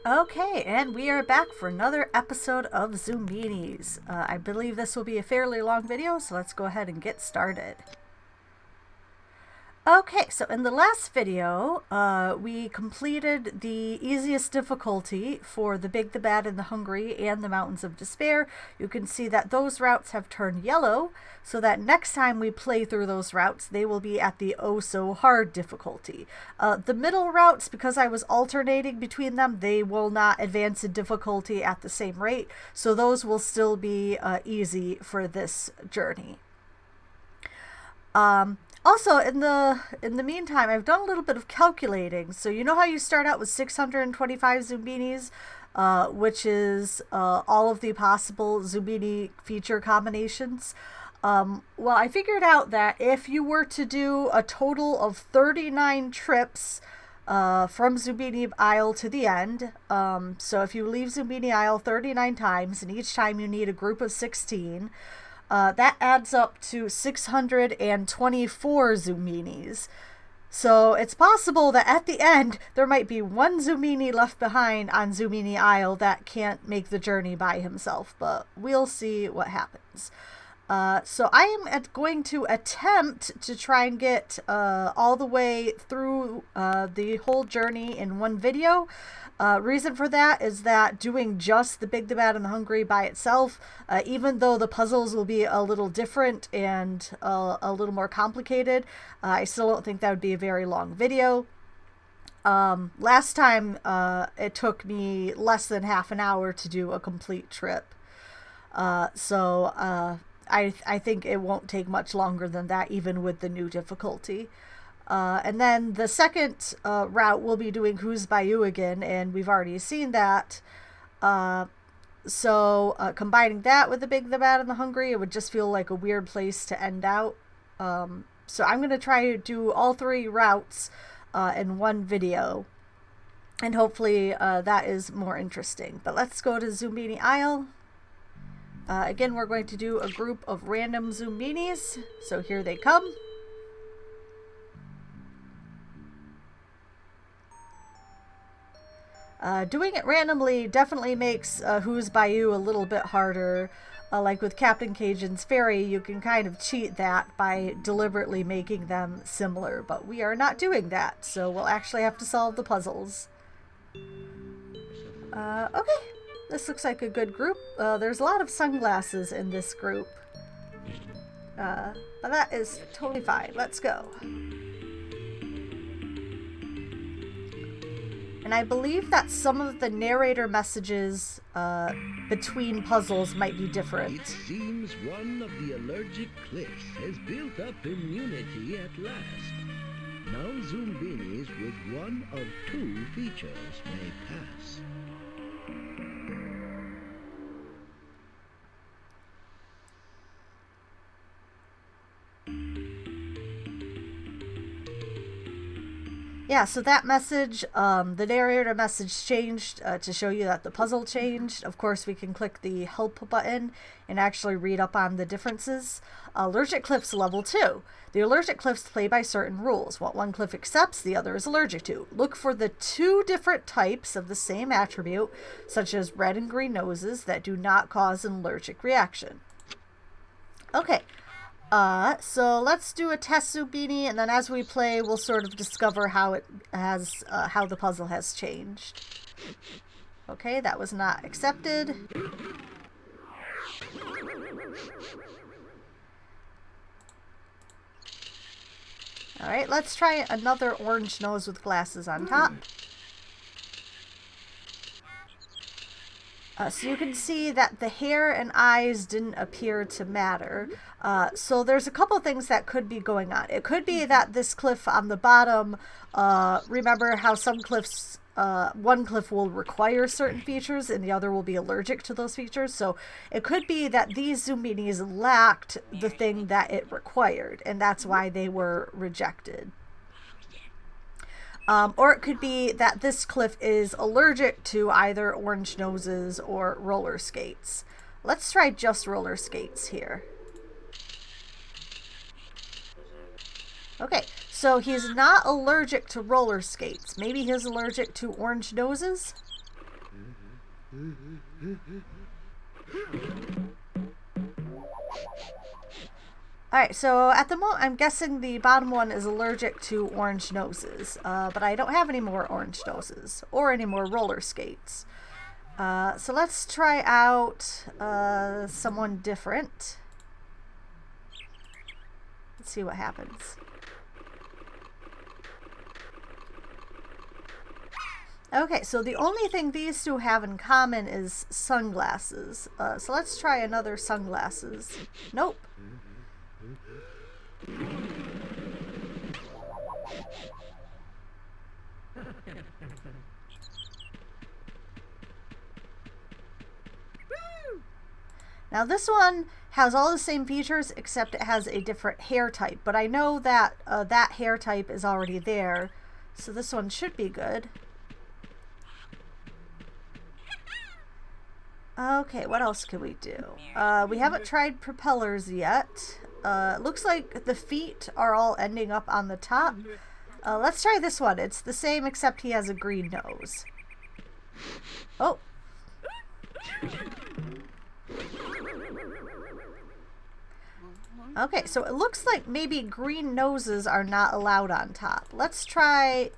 Okay, and we are back for another episode of Zoombinis. I believe this will be a fairly long video, so let's go ahead and get started. Okay, so in the last video, we completed the easiest difficulty for the Big, the Bad, and the Hungry and the Mountains of Despair. You can see that those routes have turned yellow, so that next time we play through those routes, they will be at the oh-so-hard difficulty. The middle routes, because I was alternating between them, they will not advance in difficulty at the same rate, so those will still be easy for this journey. Also, in the meantime, I've done a little bit of calculating. So you know how you start out with 625 Zoombinis, which is all of the possible Zoombini feature combinations. Well, I figured out that if you were to do a total of 39 trips from Zoombini Isle to the end, so if you leave Zoombini Isle 39 times, and each time you need a group of 16, that adds up to 624 Zoombinis. So it's possible that at the end there might be one Zoomini left behind on Zoomini Isle that can't make the journey by himself, but we'll see what happens. So I am going to attempt to try and get all the way through the whole journey in one video. Reason for that is that doing just the Big, the Bad, and the Hungry by itself, even though the puzzles will be a little different and a little more complicated, I still don't think that would be a very long video. Last time it took me less than half an hour to do a complete trip. So I think it won't take much longer than that, even with the new difficulty. And then the second route, we'll be doing Who's Bayou again, and we've already seen that. So combining that with the Big, the Bad, and the Hungry, it would just feel like a weird place to end out. So I'm going to try to do all three routes in one video, and hopefully that is more interesting. But let's go to Zoombini Isle. Again, we're going to do a group of random Zoombinis, so here they come. Doing it randomly definitely makes Who's Bayou a little bit harder. Like with Captain Cajun's Ferry, you can kind of cheat that by deliberately making them similar, but we are not doing that, so we'll actually have to solve the puzzles. Okay, this looks like a good group. There's a lot of sunglasses in this group, but that is totally fine. Let's go. And I believe that some of the narrator messages between puzzles might be different. It seems one of the allergic cliffs has built up immunity at last. Now Zoombinis with one of two features may pass. Yeah, so that message, the narrator message changed to show you that the puzzle changed. Of course, we can click the help button and actually read up on the differences. Allergic cliffs level 2. The allergic cliffs play by certain rules. What one cliff accepts, the other is allergic to. Look for the two different types of the same attribute, such as red and green noses, that do not cause an allergic reaction. Okay. So let's do a test Zoombini, and then as we play, we'll sort of discover how it has, how the puzzle has changed. Okay, that was not accepted. Alright, let's try another orange nose with glasses on top. So you can see that the hair and eyes didn't appear to matter. So there's a couple things that could be going on. It could be that this cliff on the bottom, remember how some cliffs, one cliff will require certain features and the other will be allergic to those features. So it could be that these Zoombinis lacked the thing that it required, and that's why they were rejected. Or it could be that this cliff is allergic to either orange noses or roller skates. Let's try just roller skates here. Okay, so he's not allergic to roller skates. Maybe he's allergic to orange noses? Alright, so at the moment, I'm guessing the bottom one is allergic to orange noses, but I don't have any more orange noses or any more roller skates. So let's try out someone different. Let's see what happens. Okay, so the only thing these two have in common is sunglasses. So let's try another sunglasses. Nope. Now this one has all the same features except it has a different hair type, but I know that that hair type is already there, so this one should be good. Okay, what else can we do? We haven't tried propellers yet. Looks like the feet are all ending up on the top. Let's try this one. It's the same except he has a green nose. Oh. Okay, so it looks like maybe green noses are not allowed on top. Let's try...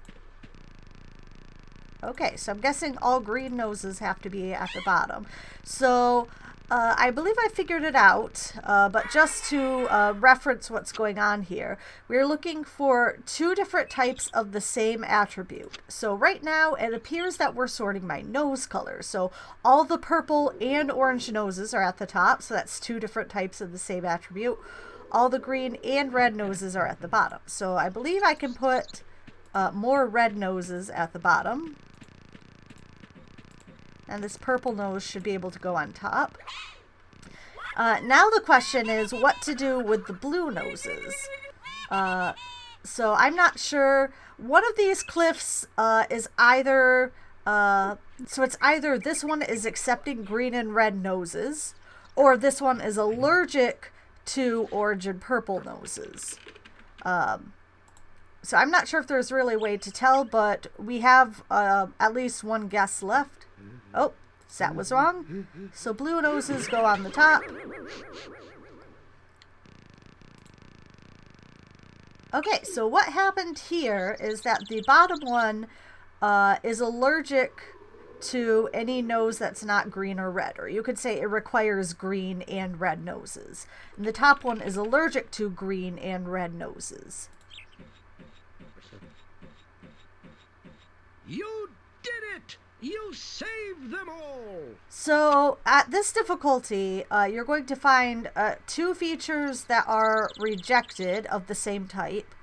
Okay, so I'm guessing all green noses have to be at the bottom. So I believe I figured it out, but just to reference what's going on here, we're looking for two different types of the same attribute. So right now it appears that we're sorting by nose color. So all the purple and orange noses are at the top, so that's two different types of the same attribute. All the green and red noses are at the bottom. So I believe I can put more red noses at the bottom. And this purple nose should be able to go on top. Now the question is what to do with the blue noses. So I'm not sure. One of these cliffs is either... so it's either this one is accepting green and red noses, or this one is allergic to orange and purple noses. So I'm not sure if there's really a way to tell, but we have at least one guess left. Oh, that was wrong. So blue noses go on the top. Okay, so what happened here is that the bottom one is allergic to any nose that's not green or red, or you could say it requires green and red noses. And the top one is allergic to green and red noses. You did it! You saved them all! So at this difficulty, you're going to find two features that are rejected of the same type.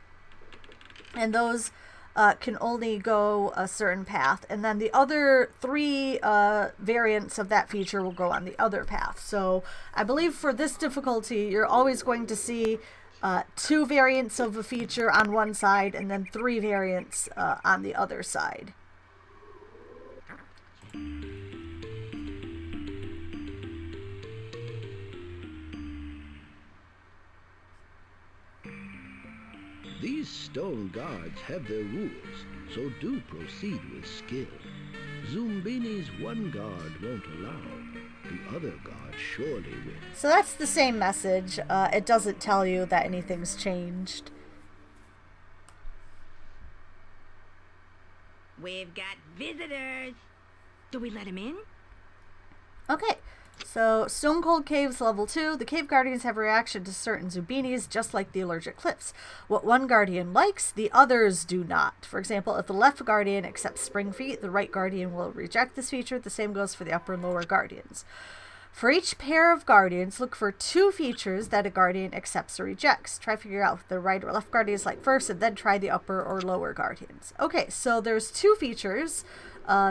And those can only go a certain path. And then the other three variants of that feature will go on the other path. So I believe for this difficulty, you're always going to see two variants of a feature on one side and then three variants on the other side. These stone guards have their rules, so do proceed with skill. Zoombinis one guard won't allow, the other guard surely will. So that's the same message. It doesn't tell you that anything's changed. We've got visitors. Do we let him in? Okay, so Stone Cold Caves level 2. The cave guardians have a reaction to certain Zoombinis, just like the allergic cliffs. What one guardian likes, the others do not. For example, if the left guardian accepts spring feet, the right guardian will reject this feature. The same goes for the upper and lower guardians. For each pair of guardians, look for two features that a guardian accepts or rejects. Try to figure out what the right or left guardians like first, and then try the upper or lower guardians. Okay, so there's two features,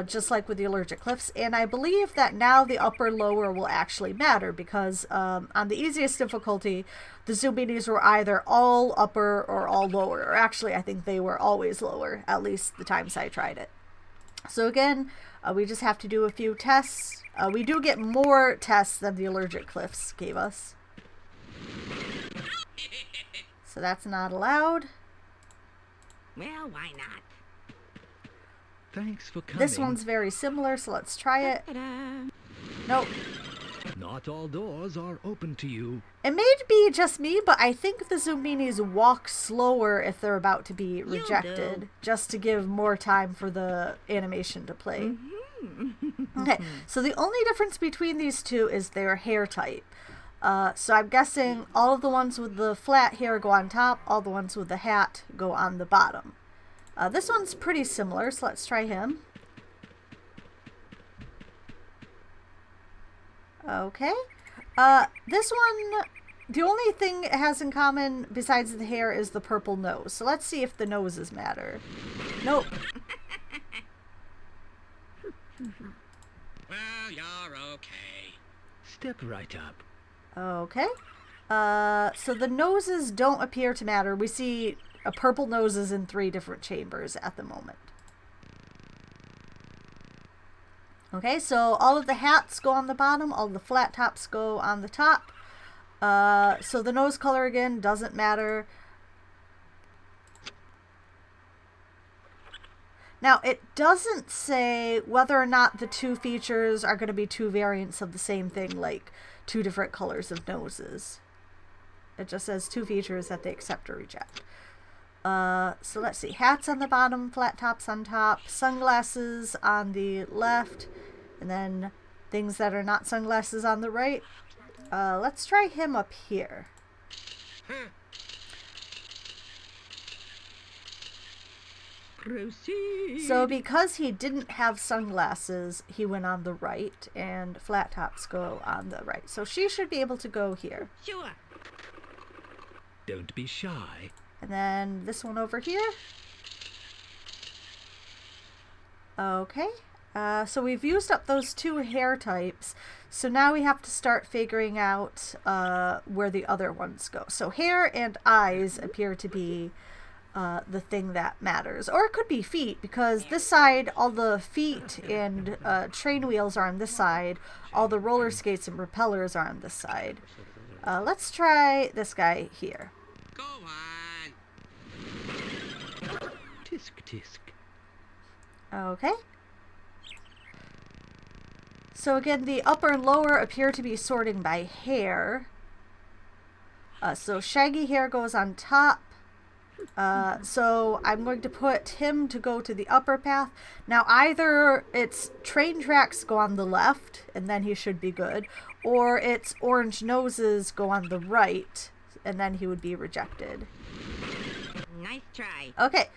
just like with the allergic cliffs, and I believe that now the upper lower will actually matter, because on the easiest difficulty, the Zoombinis were either all upper or all lower, or actually I think they were always lower, at least the times I tried it. So again, we just have to do a few tests. We do get more tests than the allergic cliffs gave us. So that's not allowed. Well, why not? Thanks for coming. This one's very similar, so let's try it. Ta-da. Nope. Not all doors are open to you. It may be just me, but I think the Zoombinis walk slower if they're about to be rejected, just to give more time for the animation to play. Okay, so the only difference between these two is their hair type. So I'm guessing all of the ones with the flat hair go on top, all the ones with the hat go on the bottom. This one's pretty similar, so let's try him. Okay. This one, the only thing it has in common besides the hair is the purple nose. So let's see if the noses matter. Nope. Well, you're okay. Step right up. Okay. So the noses don't appear to matter. We see purple noses in 3 different chambers at the moment. Okay, so all of the hats go on the bottom, all the flat tops go on the top. So the nose color again doesn't matter. Now, it doesn't say whether or not the 2 features are going to be 2 variants of the same thing, like 2 different colors of noses. It just says 2 features that they accept or reject. So let's see. Hats on the bottom, flat tops on top, sunglasses on the left, and then things that are not sunglasses on the right. Let's try him up here. Proceed. So because he didn't have sunglasses, he went on the right, and flat tops go on the right. So she should be able to go here. Sure. Don't be shy. And then this one over here. Okay. So we've used up those 2 hair types. So now we have to start figuring out where the other ones go. So hair and eyes appear to be the thing that matters. Or it could be feet, because this side, all the feet and train wheels are on this side. All the roller skates and propellers are on this side. Let's try this guy here. Go on. Tisk tisk. Okay. So again, the upper and lower appear to be sorting by hair. So shaggy hair goes on top. So I'm going to put him to go to the upper path. Now either it's train tracks go on the left, and then he should be good, or it's orange noses go on the right, and then he would be rejected. Nice try. Okay.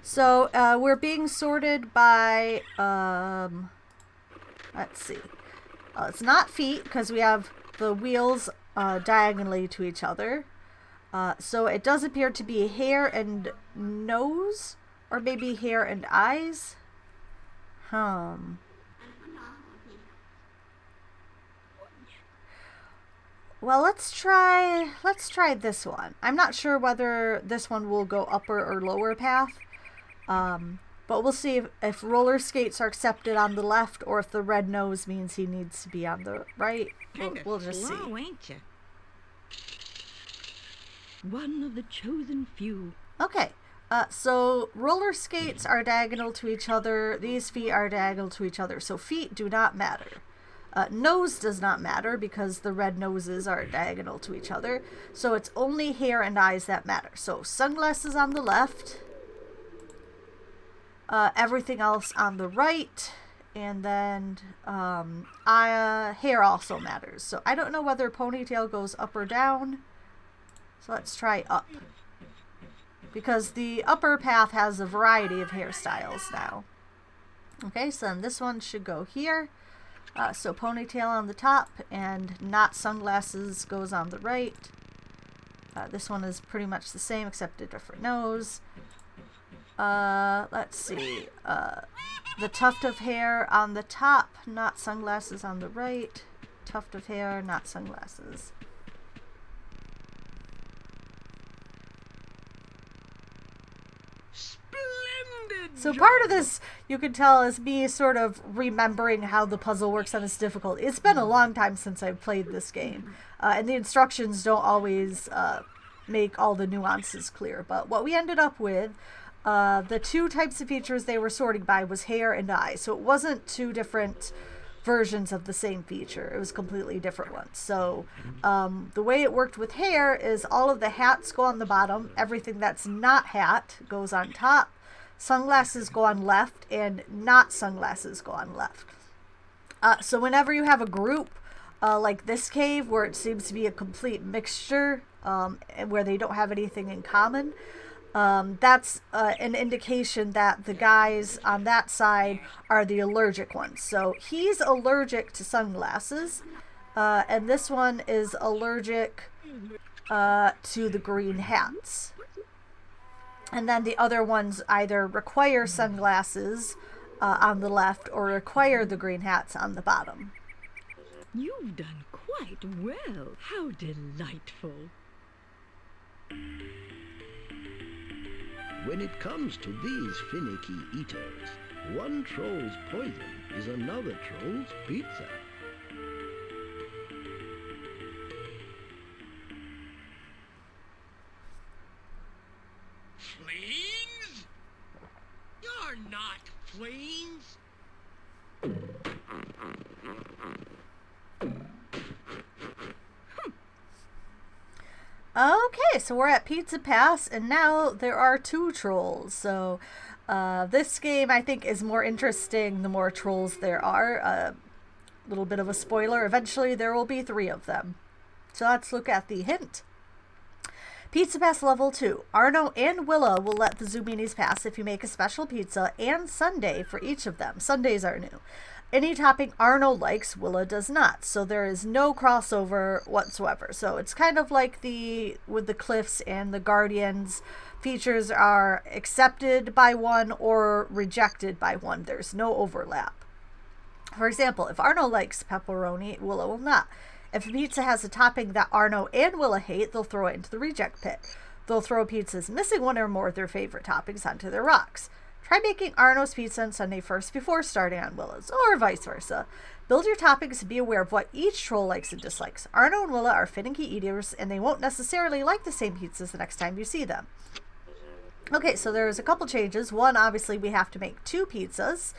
So we're being sorted by, let's see. It's not feet, because we have the wheels diagonally to each other. So it does appear to be hair and nose, or maybe hair and eyes. Well, let's try this one. I'm not sure whether this one will go upper or lower path. But we'll see if roller skates are accepted on the left, or if the red nose means he needs to be on the right. We'll just see. Slow, ain't you? One of the chosen few. Okay, so roller skates are diagonal to each other. These feet are diagonal to each other. So feet do not matter. Nose does not matter because the red noses are diagonal to each other. So it's only hair and eyes that matter. So sunglasses on the left. Everything else on the right. And then hair also matters. So I don't know whether ponytail goes up or down. So let's try up. Because the upper path has a variety of hairstyles now. Okay, so then this one should go here. So ponytail on the top, and not sunglasses goes on the right. This one is pretty much the same except a different nose. Let's see. The tuft of hair on the top, not sunglasses on the right. Tuft of hair, not sunglasses. So part of this, you can tell, is me sort of remembering how the puzzle works on its difficulty. It's been a long time since I've played this game, and the instructions don't always make all the nuances clear. But what we ended up with The two types of features they were sorting by was hair and eyes. So it wasn't two different versions of the same feature. It was completely different ones. So the way it worked with hair is all of the hats go on the bottom. Everything that's not hat goes on top. Sunglasses go on left, and not sunglasses go on left. So whenever you have a group like this cave, where it seems to be a complete mixture, and where they don't have anything in common, that's an indication that the guys on that side are the allergic ones. So he's allergic to sunglasses, and this one is allergic to the green hats. And then the other ones either require sunglasses on the left or require the green hats on the bottom. You've done quite well. How delightful. When it comes to these finicky eaters, one troll's poison is another troll's pizza. Fleens? You're not fleens. Okay, so we're at Pizza Pass, and now there are 2 trolls. So this game, I think, is more interesting the more trolls there are. A little bit of a spoiler. Eventually, there will be 3 of them. So let's look at the hint. Pizza Pass Level 2. Arno and Willa will let the Zoombinis pass if you make a special pizza and sundae for each of them. Sundaes are new. Any topping Arno likes, Willa does not. So there is no crossover whatsoever. So it's kind of like with the Cliffs and the Guardians. Features are accepted by one or rejected by one. There's no overlap. For example, if Arno likes pepperoni, Willa will not. If a pizza has a topping that Arno and Willa hate, they'll throw it into the reject pit. They'll throw pizzas missing one or more of their favorite toppings onto their rocks. Try making Arno's pizza on Sunday first before starting on Willa's, or vice versa. Build your toppings and be aware of what each troll likes and dislikes. Arno and Willa are finicky eaters, and they won't necessarily like the same pizzas the next time you see them. Okay, so there's a couple changes. One, obviously, we have to make 2 pizzas.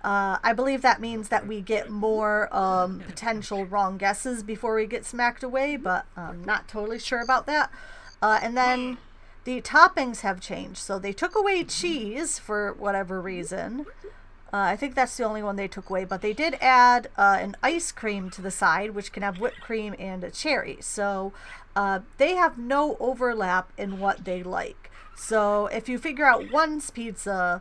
I believe that means that we get more potential wrong guesses before we get smacked away, but I'm not totally sure about that. And then the toppings have changed. So they took away cheese for whatever reason. I think that's the only one they took away, but they did add an ice cream to the side, which can have whipped cream and a cherry. So they have no overlap in what they like. So if you figure out one's pizza,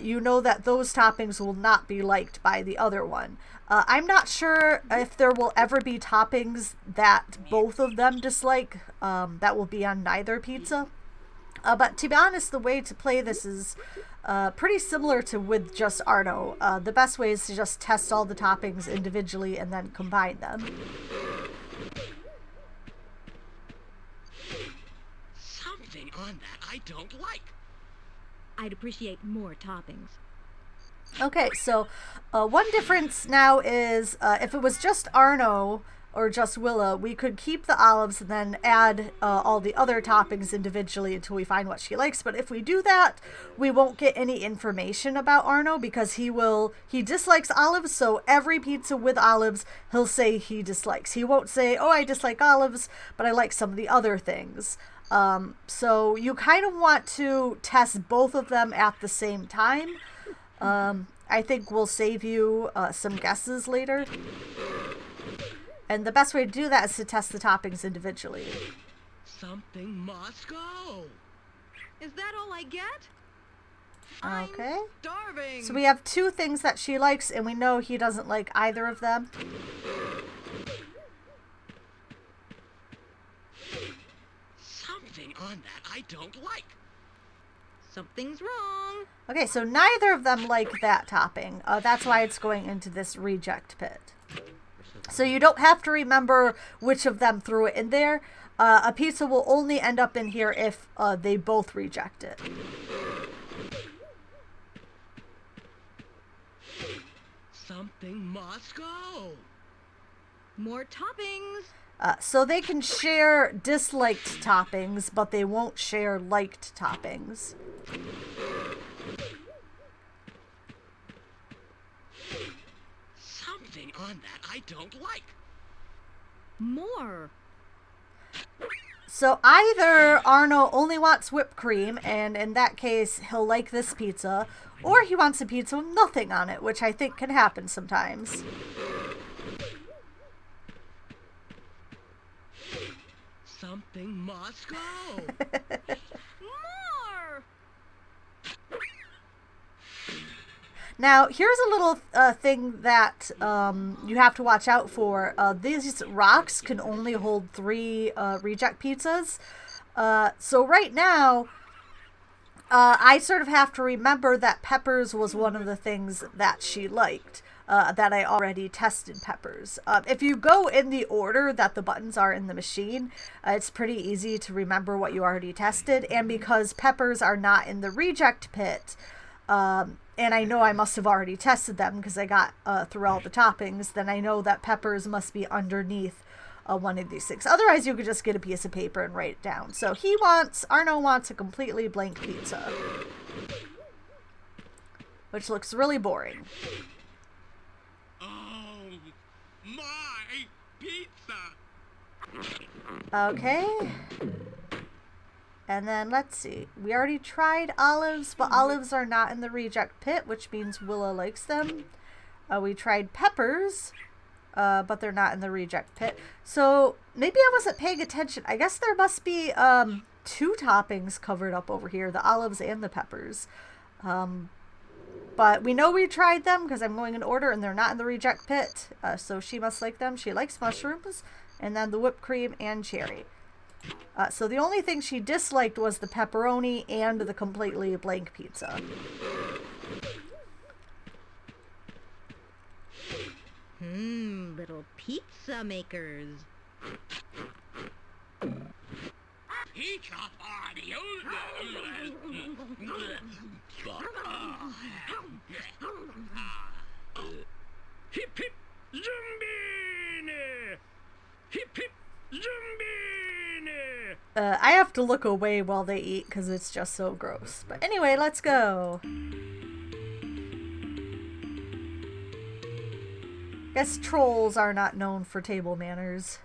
you know that those toppings will not be liked by the other one. I'm not sure if there will ever be toppings that both of them dislike that will be on neither pizza. But to be honest, the way to play this is pretty similar to with just Arno. The best way is to just test all the toppings individually and then combine them. Something on that I don't like. I'd appreciate more toppings. Okay, so one difference now is if it was just Arno or just Willa, we could keep the olives and then add all the other toppings individually until we find what she likes. But if we do that, we won't get any information about Arno because he dislikes olives, so every pizza with olives he'll say he dislikes. He won't say, oh, I dislike olives, but I like some of the other things. So you kind of want to test both of them at the same time. I think we'll save you some guesses later. And the best way to do that is to test the toppings individually. Something must go. Is that all I get? Okay. I'm starving. So we have 2 things that she likes, and we know he doesn't like either of them. Something on that I don't like. Something's wrong. Okay, so neither of them like that topping. That's why it's going into this reject pit. So you don't have to remember which of them threw it in there. A pizza will only end up in here if they both reject it. Something must go. More toppings. So they can share disliked toppings, but they won't share liked toppings. something on that I don't like. More. So either Arno only wants whipped cream, and in that case, he'll like this pizza, or he wants a pizza with nothing on it, which I think can happen sometimes. Something must go. More. Now, here's a little thing that you have to watch out for. These rocks can only hold 3 reject pizzas. So right now, I sort of have to remember that peppers was one of the things that she liked, that I already tested peppers. If you go in the order that the buttons are in the machine, it's pretty easy to remember what you already tested. And because peppers are not in the reject pit, and I know I must have already tested them because I got through all the toppings, then I know that peppers must be underneath one of these things. Otherwise, you could just get a piece of paper and write it down. So Arno wants a completely blank pizza, which looks really boring. Oh, my pizza. Okay. And then, let's see. We already tried olives, but olives are not in the reject pit, which means Willa likes them. We tried peppers, but they're not in the reject pit. So, maybe I wasn't paying attention. I guess there must be 2 toppings covered up over here, the olives and the peppers. But we know we tried them because I'm going in order, and they're not in the reject pit. So she must like them. She likes mushrooms, and then the whipped cream and cherry. So the only thing she disliked was the pepperoni and the completely blank pizza. Little pizza makers. Pizza party. Hip hip Zombini! Hip hip Zombini! I have to look away while they eat because it's just so gross. But anyway, let's go. Guess trolls are not known for table manners.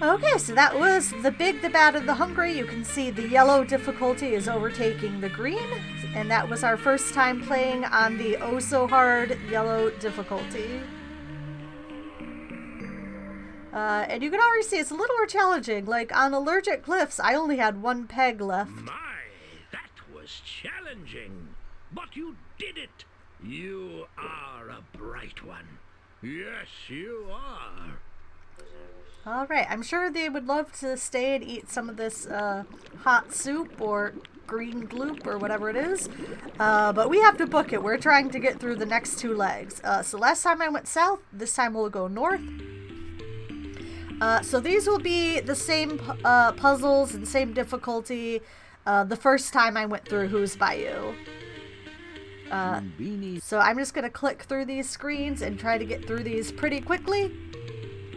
Okay, so that was the big, the bad, and the hungry. You can see the yellow difficulty is overtaking the green. And that was our first time playing on the oh-so-hard yellow difficulty. And you can already see it's a little more challenging. Like, on allergic glyphs, I only had 1 peg left. My, that was challenging. But you did it. You are a bright one. Yes, you are. Alright, I'm sure they would love to stay and eat some of this hot soup or green gloop or whatever it is. But we have to book it. We're trying to get through the next 2 legs. So last time I went south, this time we'll go north. So these will be the same puzzles and same difficulty the first time I went through Who's Bayou. So I'm just going to click through these screens and try to get through these pretty quickly.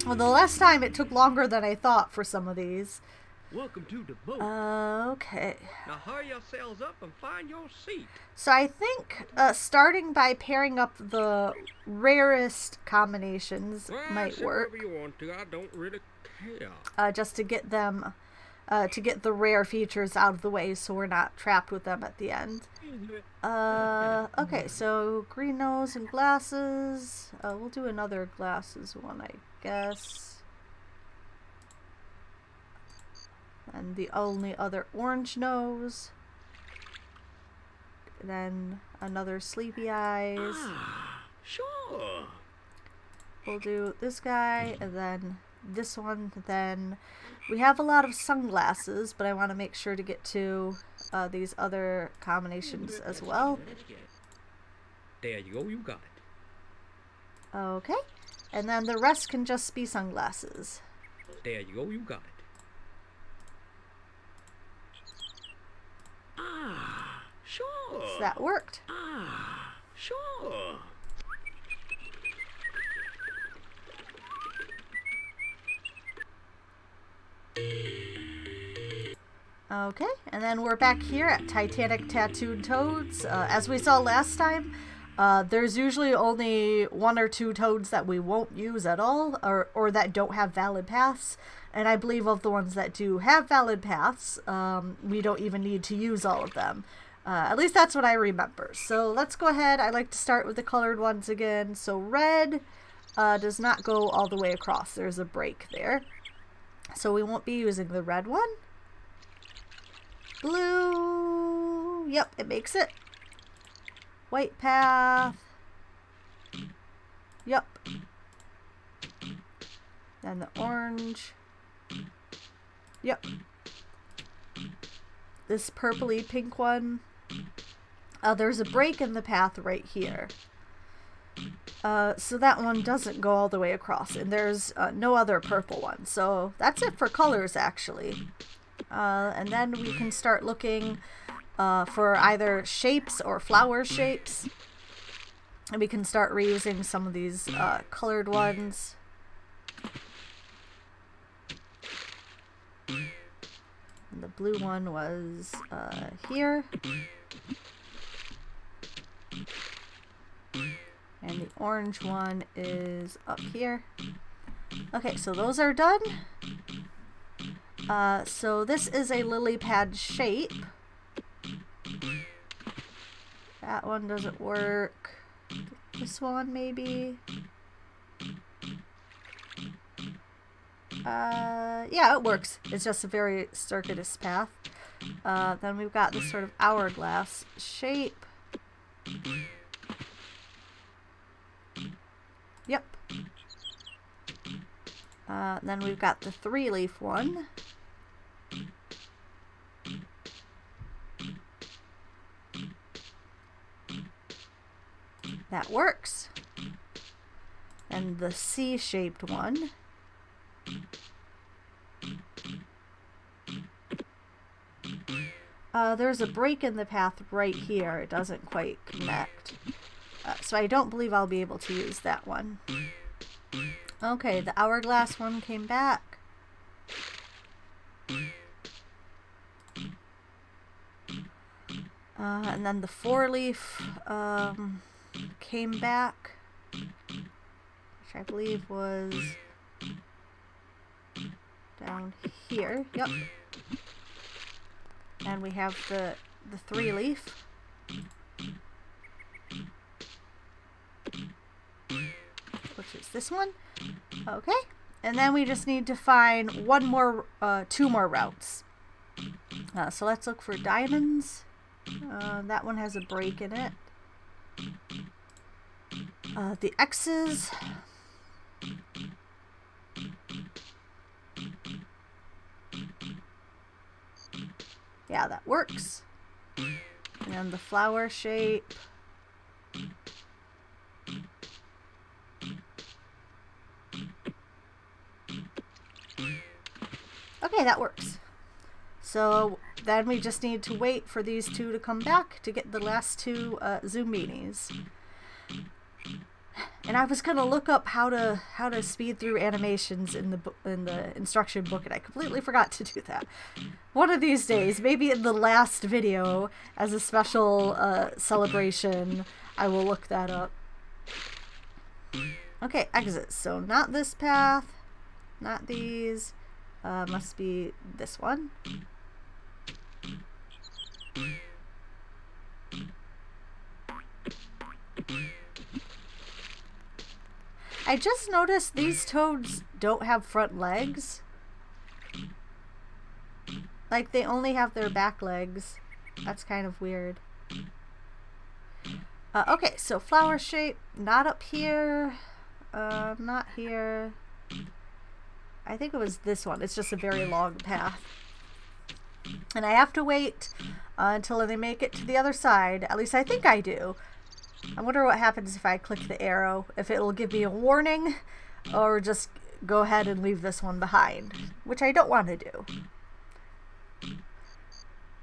Well, the last time it took longer than I thought for some of these. Welcome to the boat. Okay. Now hurry yourselves up and find your seat. So I think starting by pairing up the rarest combinations might work. Whatever you want to. I don't really care. Just to get them, to get the rare features out of the way so we're not trapped with them at the end. Okay, so green nose and glasses. We'll do another glasses one, I guess. And the only other orange nose. Then another sleepy eyes. Sure. We'll do this guy and then this one. Then we have a lot of sunglasses, but I want to make sure to get to these other combinations as well. There you go, you got it. Okay. And then the rest can just be sunglasses. There you go, you got it. Sure. So that worked. Sure. Okay, and then we're back here at Titanic Tattooed Toads. As we saw last time, There's usually only 1 or 2 toads that we won't use at all, or that don't have valid paths. And I believe of the ones that do have valid paths, we don't even need to use all of them. At least that's what I remember. So let's go ahead. I like to start with the colored ones again. So red does not go all the way across. There's a break there. So we won't be using the red one. Blue. Yep, it makes it. White path. Yep. Then the orange. Yep. This purpley pink one. There's a break in the path right here. So that one doesn't go all the way across. And there's no other purple one. So that's it for colors, actually. And then we can start looking for either shapes or flower shapes. And we can start reusing some of these colored ones. And the blue one was here. And the orange one is up here. Okay, so those are done. So this is a lily pad shape. That one doesn't work. This one maybe. Yeah, it works. It's just a very circuitous path. Then we've got this sort of hourglass shape. Yep. Then we've got the 3-leaf one. That works. And the C-shaped one. There's a break in the path right here. It doesn't quite connect. So I don't believe I'll be able to use that one. Okay, the hourglass one came back. And then the 4-leaf came back, which I believe was down here. Yep. And we have the 3-leaf. Which is this one. Okay. And then we just need to find 2 more routes. So let's look for diamonds. That one has a break in it. The X's. Yeah, that works. And the flower shape. Okay, that works. So then we just need to wait for these 2 to come back to get the last 2 Zoombinis. And I was gonna look up how to speed through animations in the instruction book, and I completely forgot to do that. One of these days, maybe in the last video, as a special celebration, I will look that up. Okay, exit. So not this path, not these. Must be this one. I just noticed these toads don't have front legs. Like, they only have their back legs. That's kind of weird. Okay, so flower shape, not up here. Not here. I think it was this one. It's just a very long path. And I have to wait until they make it to the other side. At least I think I do. I wonder what happens if I click the arrow. If it will give me a warning or just go ahead and leave this one behind. Which I don't want to do.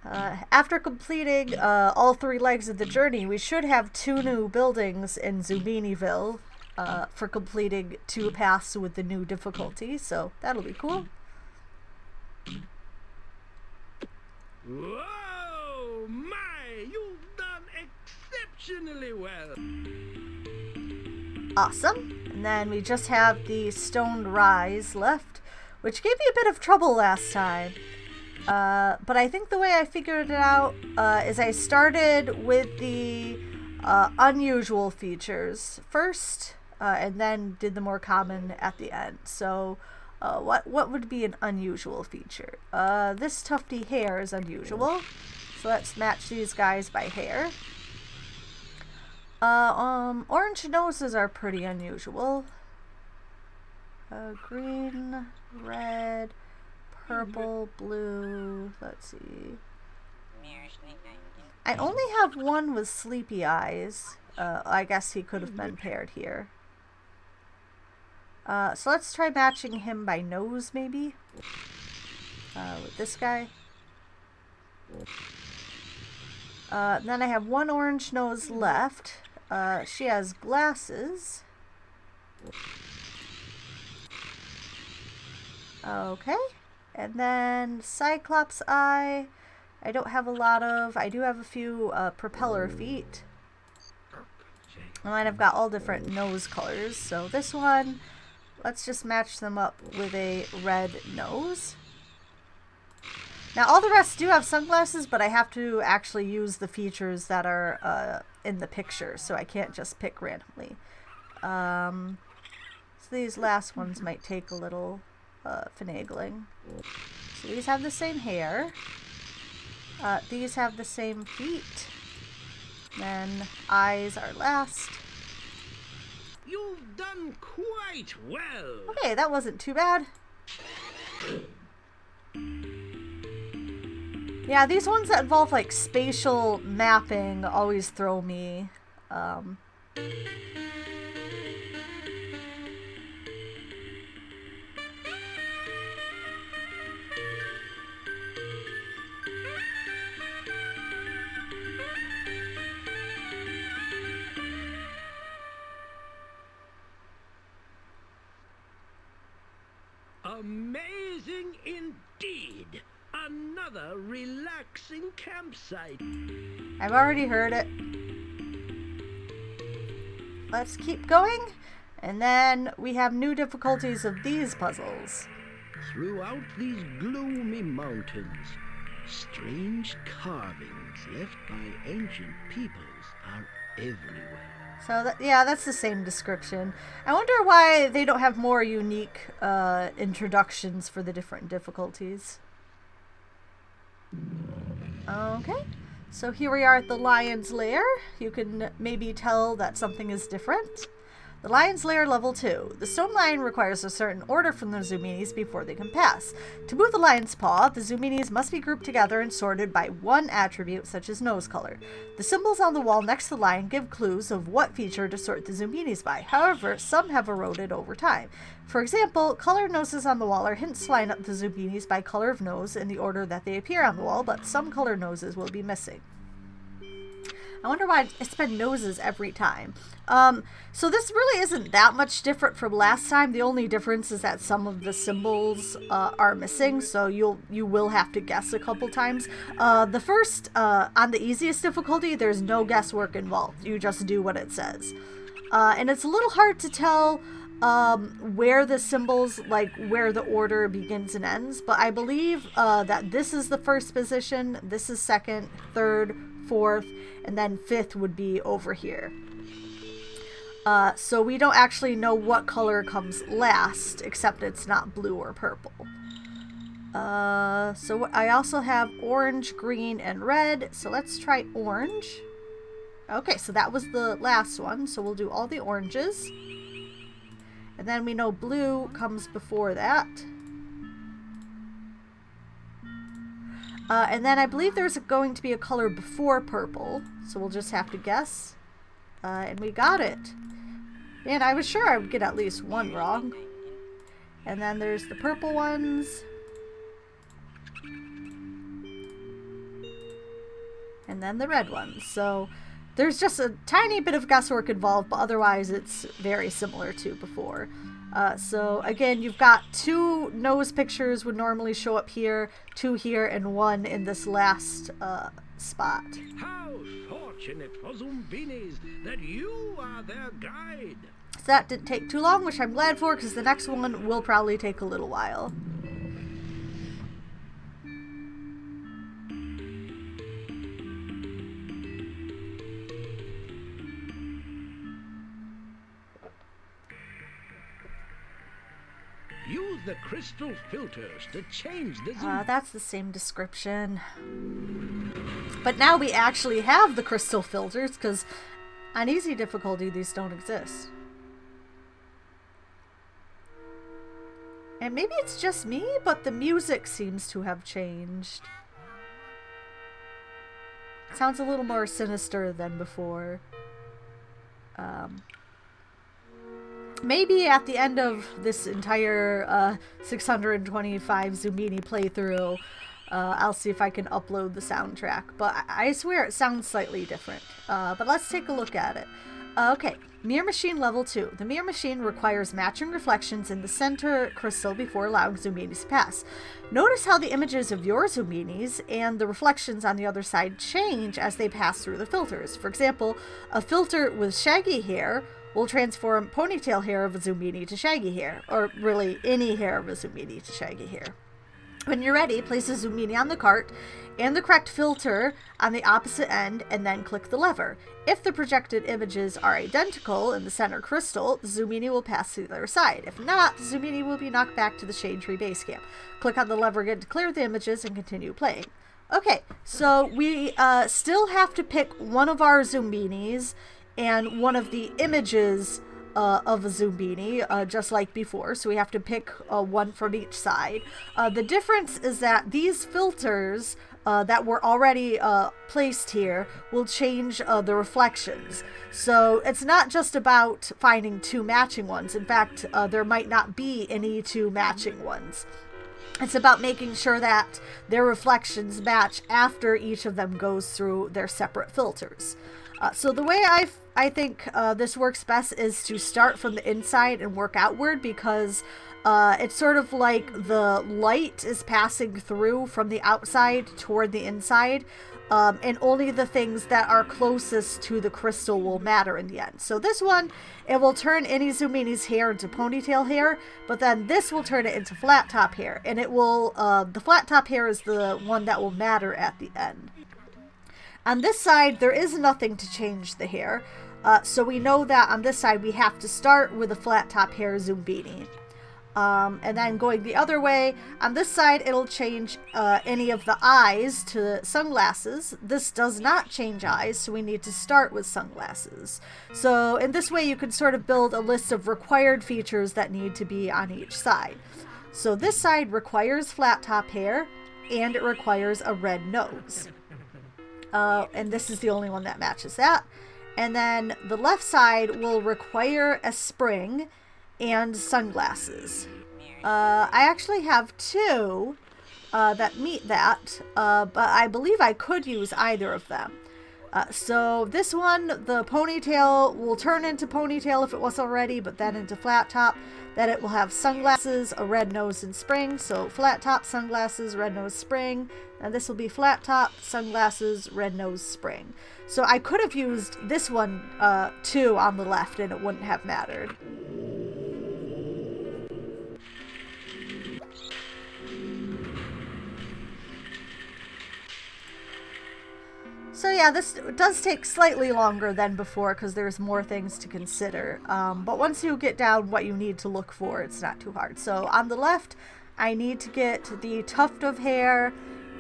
After completing all 3 legs of the journey, we should have 2 new buildings in Zombiniville for completing 2 paths with the new difficulty, so that'll be cool. Whoa, my! You've done exceptional! exceptionally well. Awesome. And then we just have the stoned rise left, which gave me a bit of trouble last time. But I think the way I figured it out is I started with the unusual features first, and then did the more common at the end. So what would be an unusual feature? This tufty hair is unusual. So let's match these guys by hair. Orange noses are pretty unusual. Green, red, purple, blue. Let's see. I only have one with sleepy eyes. I guess he could have been paired here. So let's try matching him by nose, maybe. With this guy. Then I have one orange nose left. She has glasses. Okay. And then Cyclops eye. I don't have a lot of. I do have a few propeller feet. And then I've got all different nose colors. So this one, let's just match them up with a red nose. Now all the rest do have sunglasses, but I have to actually use the features that are in the picture, so I can't just pick randomly. So these last ones might take a little finagling. So these have the same hair. These have the same feet. Then eyes are last. You've done quite well. Okay, that wasn't too bad. Yeah, these ones that involve like spatial mapping always throw me. Amazing indeed. Another relaxing campsite. I've already heard it. Let's keep going. And then we have new difficulties of these puzzles. Throughout these gloomy mountains, strange carvings left by ancient peoples are everywhere. So yeah, that's the same description. I wonder why they don't have more unique introductions for the different difficulties. Okay, so here we are at the lion's lair. You can maybe tell that something is different. The lion's lair level 2. The stone lion requires a certain order from the Zoombinis before they can pass. To move the lion's paw, the Zoombinis must be grouped together and sorted by one attribute, such as nose color. The symbols on the wall next to the lion give clues of what feature to sort the Zoombinis by. However, some have eroded over time. For example, colored noses on the wall are hints to line up the Zoombinis by color of nose in the order that they appear on the wall, but some colored noses will be missing. I wonder why it's been noses every time. So this really isn't that much different from last time. The only difference is that some of the symbols are missing, so you will have to guess a couple times. The first, on the easiest difficulty, there's no guesswork involved. You just do what it says. And it's a little hard to tell where the symbols, like where the order begins and ends, but I believe that this is the first position, this is second, third, fourth, and then fifth would be over here. So we don't actually know what color comes last, except it's not blue or purple. So I also have orange, green, and red, so let's try orange. Okay, so that was the last one, so we'll do all the oranges. And then we know blue comes before that. And then I believe there's going to be a color before purple, so we'll just have to guess. And we got it. Man, I was sure I would get at least one wrong. And then there's the purple ones. And then the red ones. So there's just a tiny bit of guesswork involved, but otherwise it's very similar to before. So again, you've got 2 nose pictures would normally show up here, 2 here, and 1 in this last spot. How fortunate for Zoombinis that you are their guide. So that didn't take too long, which I'm glad for, because the next one will probably take a little while. Use the crystal filters to change the zoom. That's the same description. But now we actually have the crystal filters, because on easy difficulty these don't exist. And maybe it's just me, but the music seems to have changed. It sounds a little more sinister than before. Maybe at the end of this entire 625 Zoomini playthrough, I'll see if I can upload the soundtrack. But I swear it sounds slightly different. But let's take a look at it. Okay, Mirror Machine Level 2. The Mirror Machine requires matching reflections in the center crystal before allowing Zoombinis to pass. Notice how the images of your Zoombinis and the reflections on the other side change as they pass through the filters. For example, a filter with shaggy hair will transform ponytail hair of a Zoombini to shaggy hair, or really any hair of a Zoombini to shaggy hair. When you're ready, place a Zoomini on the cart and the correct filter on the opposite end, and then click the lever. If the projected images are identical in the center crystal, the Zoomini will pass to the other side. If not, the Zoomini will be knocked back to the Shade Tree base camp. Click on the lever again to clear the images and continue playing. Okay, so we still have to pick one of our Zoombinis and one of the images of a Zoombini, just like before. So we have to pick one from each side. The difference is that these filters that were already placed here will change the reflections. So it's not just about finding two matching ones. In fact, there might not be any two matching ones. It's about making sure that their reflections match after each of them goes through their separate filters. So the way I think this works best is to start from the inside and work outward, because it's sort of like the light is passing through from the outside toward the inside, and only the things that are closest to the crystal will matter in the end. So this one, it will turn any Zoomini's hair into ponytail hair, but then this will turn it into flat top hair, and it will, the flat top hair is the one that will matter at the end. On this side, there is nothing to change the hair, so we know that on this side we have to start with a flat top hair Zoombini. And then going the other way, on this side it'll change any of the eyes to sunglasses. This does not change eyes, so we need to start with sunglasses. So in this way you can sort of build a list of required features that need to be on each side. So this side requires flat top hair, and it requires a red nose. And this is the only one that matches that. And then the left side will require a spring and sunglasses. I actually have two that meet that, but I believe I could use either of them. So this one, the ponytail will turn into ponytail if it was already, but then into flat top. Then it will have sunglasses, a red nose, and spring. So flat top, sunglasses, red nose, spring. And this will be flat top, sunglasses, red nose, spring. So I could have used this one too on the left, and it wouldn't have mattered. So yeah, this does take slightly longer than before because there's more things to consider. But once you get down what you need to look for, it's not too hard. So on the left, I need to get the tuft of hair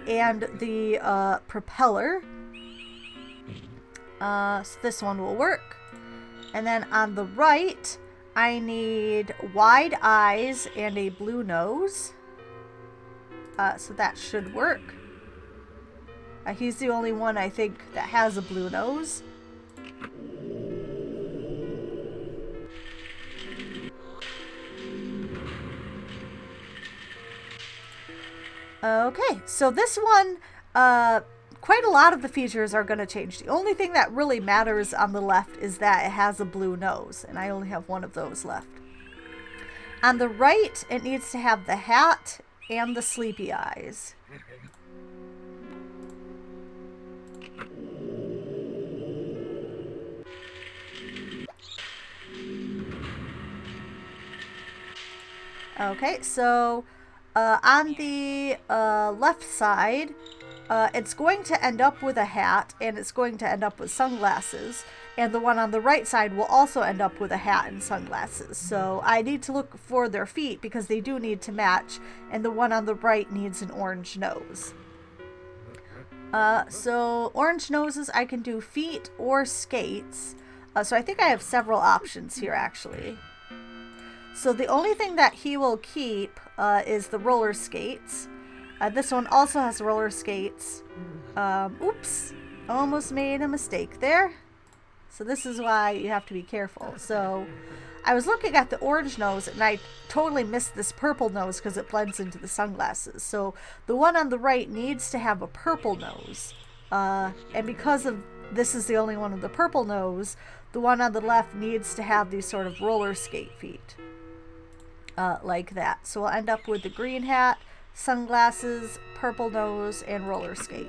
and the propeller. So this one will work. And then on the right, I need wide eyes and a blue nose. So that should work. He's the only one, I think, that has a blue nose. Okay, so this one, quite a lot of the features are going to change. The only thing that really matters on the left is that it has a blue nose, and I only have one of those left. On the right, it needs to have the hat and the sleepy eyes. Okay, so on the left side, it's going to end up with a hat, and it's going to end up with sunglasses. And the one on the right side will also end up with a hat and sunglasses. So I need to look for their feet because they do need to match. And the one on the right needs an orange nose. So orange noses, I can do feet or skates. So I think I have several options here, actually. So the only thing that he will keep is the roller skates. This one also has roller skates. Oops, almost made a mistake there. So this is why you have to be careful. So I was looking at the orange nose and I totally missed this purple nose because it blends into the sunglasses. So the one on the right needs to have a purple nose. And because of this is the only one with the purple nose, the one on the left needs to have these sort of roller skate feet. Like that. So we'll end up with the green hat, sunglasses, purple nose, and roller skate.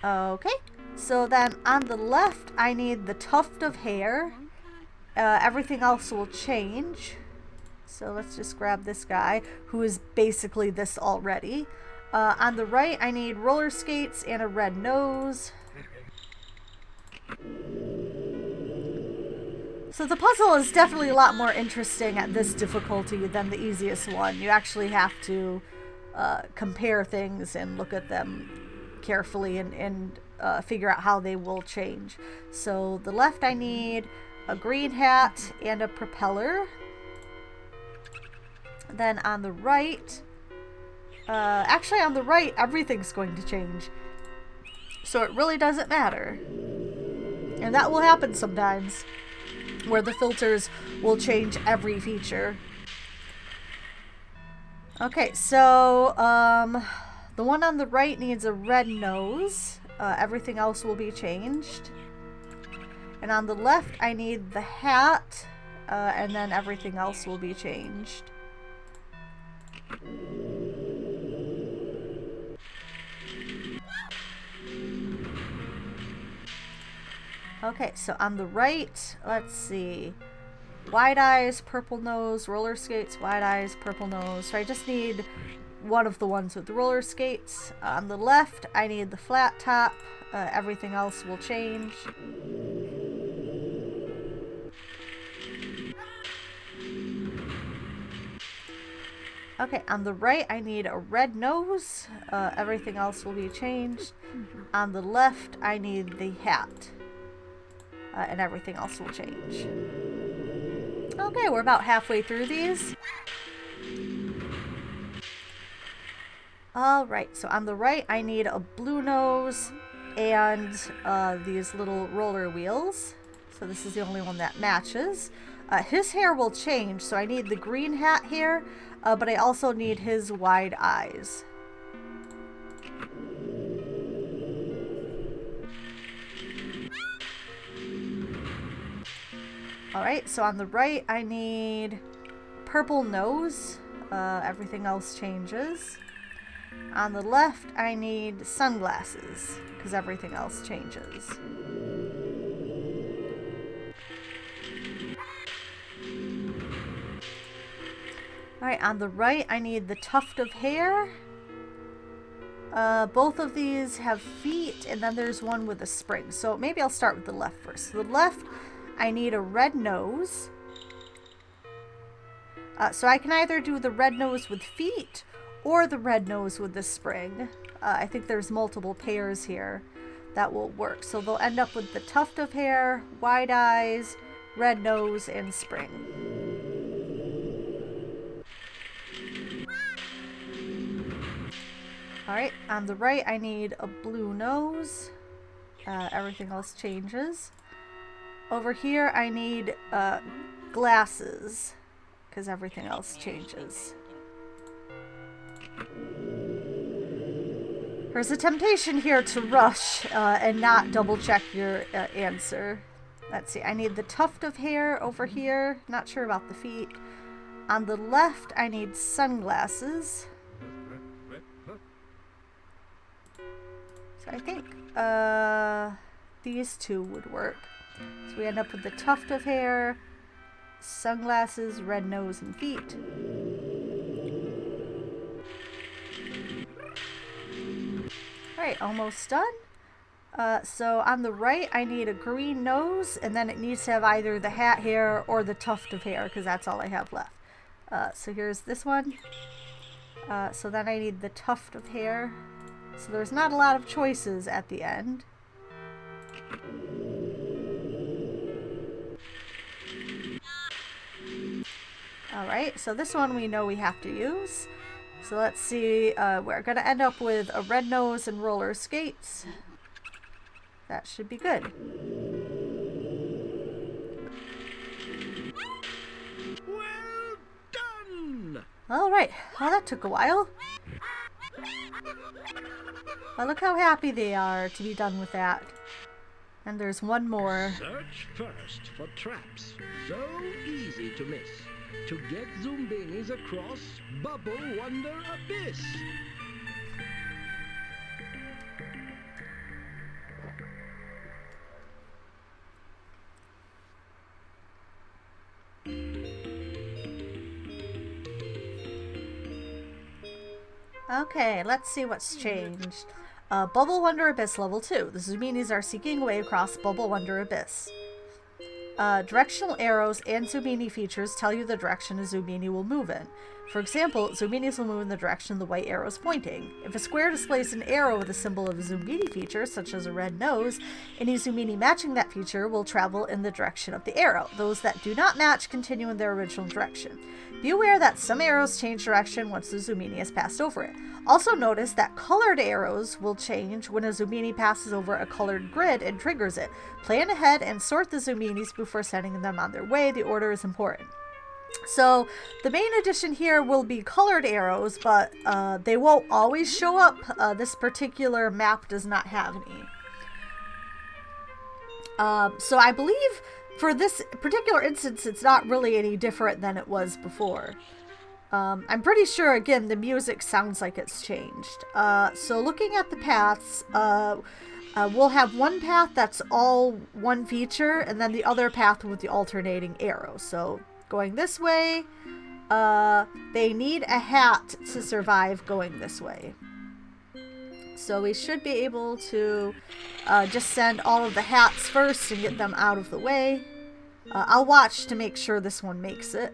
Okay, so then on the left, I need the tuft of hair. Everything else will change. So let's just grab this guy, who is basically this already. On the right, I need roller skates and a red nose. So the puzzle is definitely a lot more interesting at this difficulty than the easiest one. You actually have to compare things and look at them carefully and figure out how they will change. So the left, I need a green hat and a propeller. Then on the right, actually on the right, everything's going to change. So it really doesn't matter. And that will happen sometimes, where the filters will change every feature. Okay, so the one on the right needs a red nose. Everything else will be changed. And on the left, I need the hat, and then everything else will be changed. Okay, so on the right, let's see. Wide eyes, purple nose, roller skates, wide eyes, purple nose. So I just need one of the ones with the roller skates. On the left, I need the flat top. Everything else will change. Okay, on the right, I need a red nose. Everything else will be changed. On the left, I need the hat. And everything else will change. Okay, we're about halfway through these. Alright, so on the right, I need a blue nose and these little roller wheels. So this is the only one that matches. His hair will change, so I need the green hat here, but I also need his wide eyes. Alright, so on the right, I need purple nose. Everything else changes. On the left, I need sunglasses, because everything else changes. Alright, on the right, I need the tuft of hair. Both of these have feet, and then there's one with a spring. So maybe I'll start with the left first. So the left, I need a red nose. So I can either do the red nose with feet or the red nose with the spring. I think there's multiple pairs here that will work. So they'll end up with the tuft of hair, wide eyes, red nose, and spring. Alright, on the right I need a blue nose. Everything else changes. Over here I need glasses, because everything else changes. There's a temptation here to rush and not double check your answer. Let's see, I need the tuft of hair over here. Not sure about the feet. On the left, I need sunglasses. So I think these two would work. So we end up with the tuft of hair, sunglasses, red nose, and feet. Alright, almost done. So on the right, I need a green nose, and then it needs to have either the hat hair or the tuft of hair, because that's all I have left. So here's this one. So then I need the tuft of hair. So there's not a lot of choices at the end. Alright, so this one we know we have to use. So let's see, we're going to end up with a red nose and roller skates. That should be good. Well done! Alright, well that took a while. Well, look how happy they are to be done with that. And there's one more. Search first for traps. So easy to miss. To get Zoombinis across Bubble Wonder Abyss. Okay, let's see what's changed. Bubble Wonder Abyss Level 2. The Zoombinis are seeking a way across Bubble Wonder Abyss. Directional arrows and Zoomini features tell you the direction a Zoomini will move in. For example, Zoombinis will move in the direction the white arrow is pointing. If a square displays an arrow with a symbol of a Zoomini feature, such as a red nose, any Zoomini matching that feature will travel in the direction of the arrow. Those that do not match continue in their original direction. Be aware that some arrows change direction once the Zoomini has passed over it. Also notice that colored arrows will change when a Zoomini passes over a colored grid and triggers it. Plan ahead and sort the Zoombinis before sending them on their way. The order is important. So the main addition here will be colored arrows, but they won't always show up. This particular map does not have any. So I believe for this particular instance, it's not really any different than it was before. I'm pretty sure, again, the music sounds like it's changed. So looking at the paths, we'll have one path that's all one feature, and then the other path with the alternating arrows. So going this way, they need a hat to survive going this way. So we should be able to just send all of the hats first and get them out of the way. I'll watch to make sure this one makes it.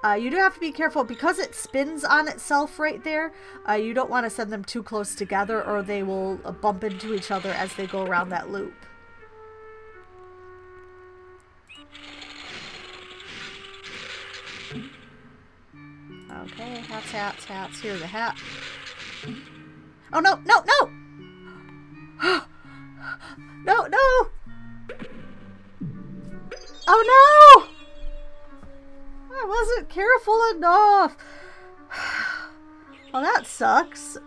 You do have to be careful because it spins on itself right there. You don't want to send them too close together or they will bump into each other as they go around that loop. Okay, hats, hats, hats. Here's a hat. Oh, no, no, no! No, no! Oh, no! I wasn't careful enough. Well, that sucks.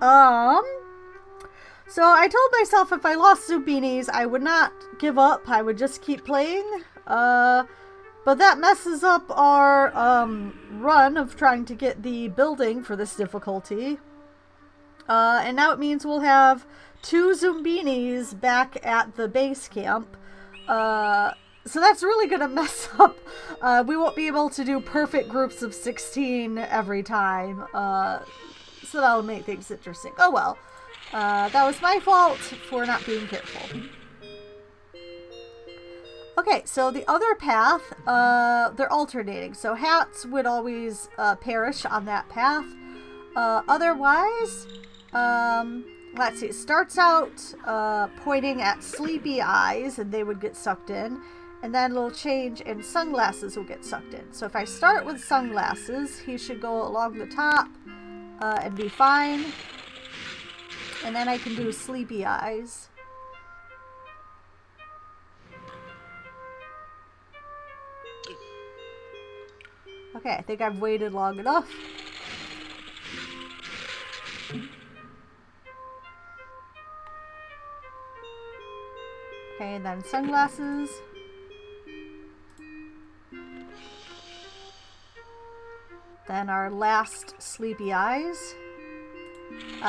So I told myself if I lost Zoombinis, I would not give up. I would just keep playing. But that messes up our run of trying to get the building for this difficulty. And now it means we'll have 2 Zoombinis back at the base camp. So that's really going to mess up. We won't be able to do perfect groups of 16 every time. So that'll make things interesting. Oh well. That was my fault for not being careful. Okay, so the other path, they're alternating. So hats would always perish on that path. Otherwise, let's see. It starts out pointing at sleepy eyes, and they would get sucked in. And then it'll change, and sunglasses will get sucked in. So if I start with sunglasses, he should go along the top and be fine. And then I can do sleepy eyes. Okay, I think I've waited long enough. Okay, and then sunglasses. Then our last sleepy eyes.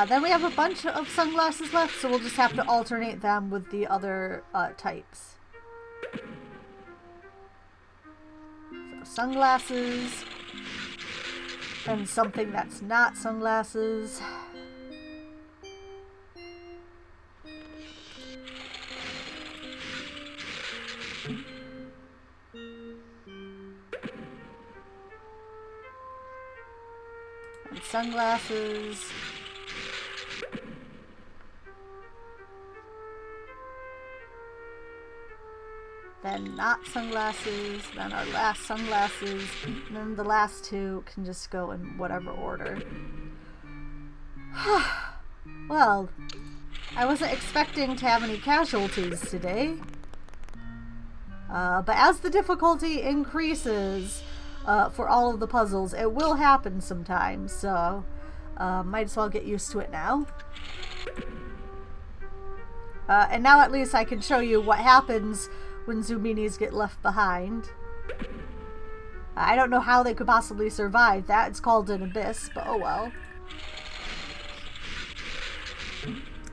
Then we have a bunch of sunglasses left, so we'll just have to alternate them with the other types. So sunglasses, and something that's not sunglasses. And sunglasses. Then not sunglasses, then our last sunglasses, and then the last two can just go in whatever order. Well, I wasn't expecting to have any casualties today. But as the difficulty increases for all of the puzzles, it will happen sometimes, so might as well get used to it now. And now at least I can show you what happens when Zoombinis get left behind. I don't know how they could possibly survive that. It's called an abyss, but oh well.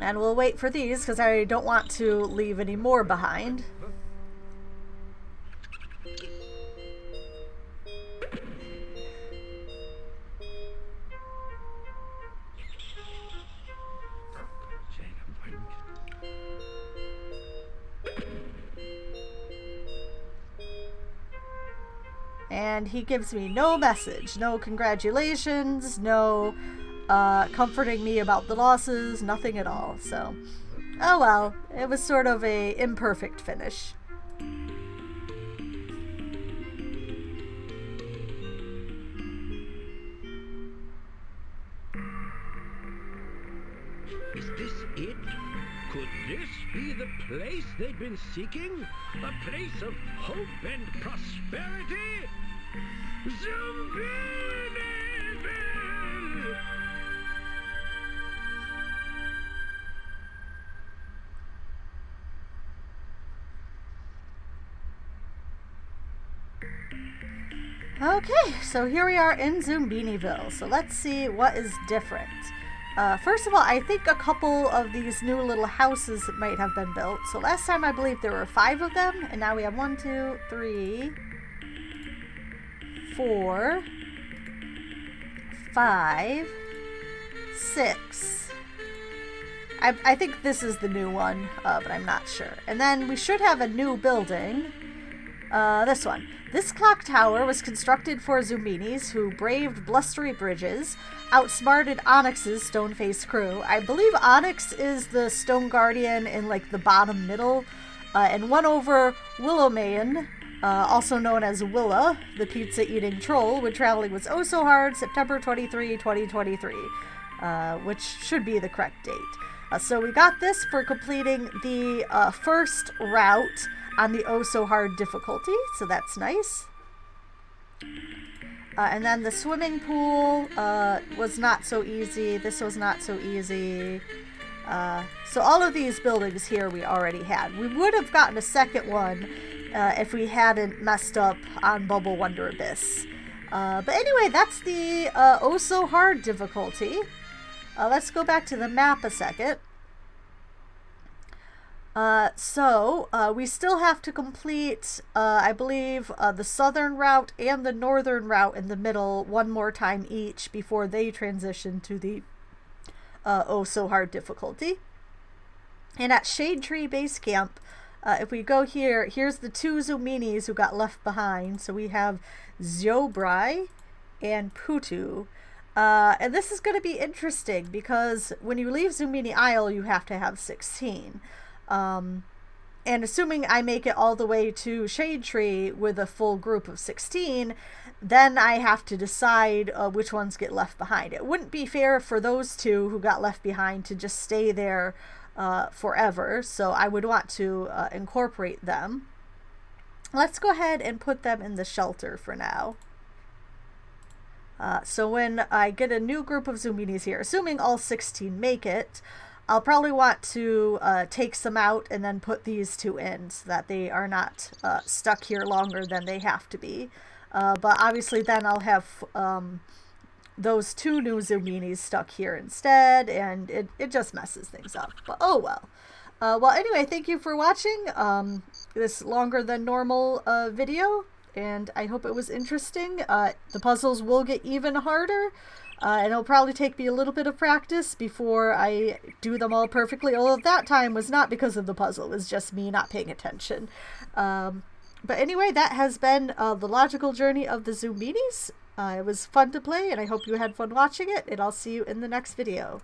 And we'll wait for these because I don't want to leave any more behind. And he gives me no message, no congratulations, no comforting me about the losses, nothing at all. So, oh well, it was sort of a imperfect finish. Is this it? Could this be the place they've been seeking? A place of hope and prosperity? Zoombinis! Okay, so here we are in Zoombiniville. So let's see what is different. First of all, I think a couple of these new little houses might have been built. So last time I believe there were 5 of them, and now we have 1, 2, 3, 4, 5, 6. I think this is the new one, but I'm not sure. And then we should have a new building. This one. This clock tower was constructed for Zoombinis who braved blustery bridges, outsmarted Onyx's stone-faced crew. I believe Onyx is the stone guardian in like the bottom middle, and won over Willowmane, also known as Willa, the pizza-eating troll, when traveling was oh so hard, September 23, 2023, which should be the correct date. So we got this for completing the first route on the oh so hard difficulty, so that's nice. And then the swimming pool was not so easy. This was not so easy. So all of these buildings here we already had. We would have gotten a second one if we hadn't messed up on Bubble Wonder Abyss. But anyway, that's the oh so hard difficulty. Let's go back to the map a second. So we still have to complete, I believe, the southern route and the northern route in the middle one more time each before they transition to the oh so hard difficulty. And at Shade Tree Base Camp, if we go here, here's the 2 Zoombinis who got left behind. So we have Zobrai and Putu. And this is going to be interesting because when you leave Zoombini Isle, you have to have 16. And assuming I make it all the way to Shade Tree with a full group of 16, then I have to decide which ones get left behind. It wouldn't be fair for those 2 who got left behind to just stay there forever, so I would want to incorporate them. Let's go ahead and put them in the shelter for now. So when I get a new group of Zoombinis here, assuming all 16 make it, I'll probably want to take some out and then put these 2 in so that they are not stuck here longer than they have to be. But obviously then I'll have those 2 new Zoombinis stuck here instead, and it just messes things up. But oh well. Well, anyway, thank you for watching this longer than normal video, and I hope it was interesting. The puzzles will get even harder, and it'll probably take me a little bit of practice before I do them all perfectly, although that time was not because of the puzzle, it was just me not paying attention. But anyway, that has been the logical journey of the Zoombinis. It was fun to play, and I hope you had fun watching it, and I'll see you in the next video.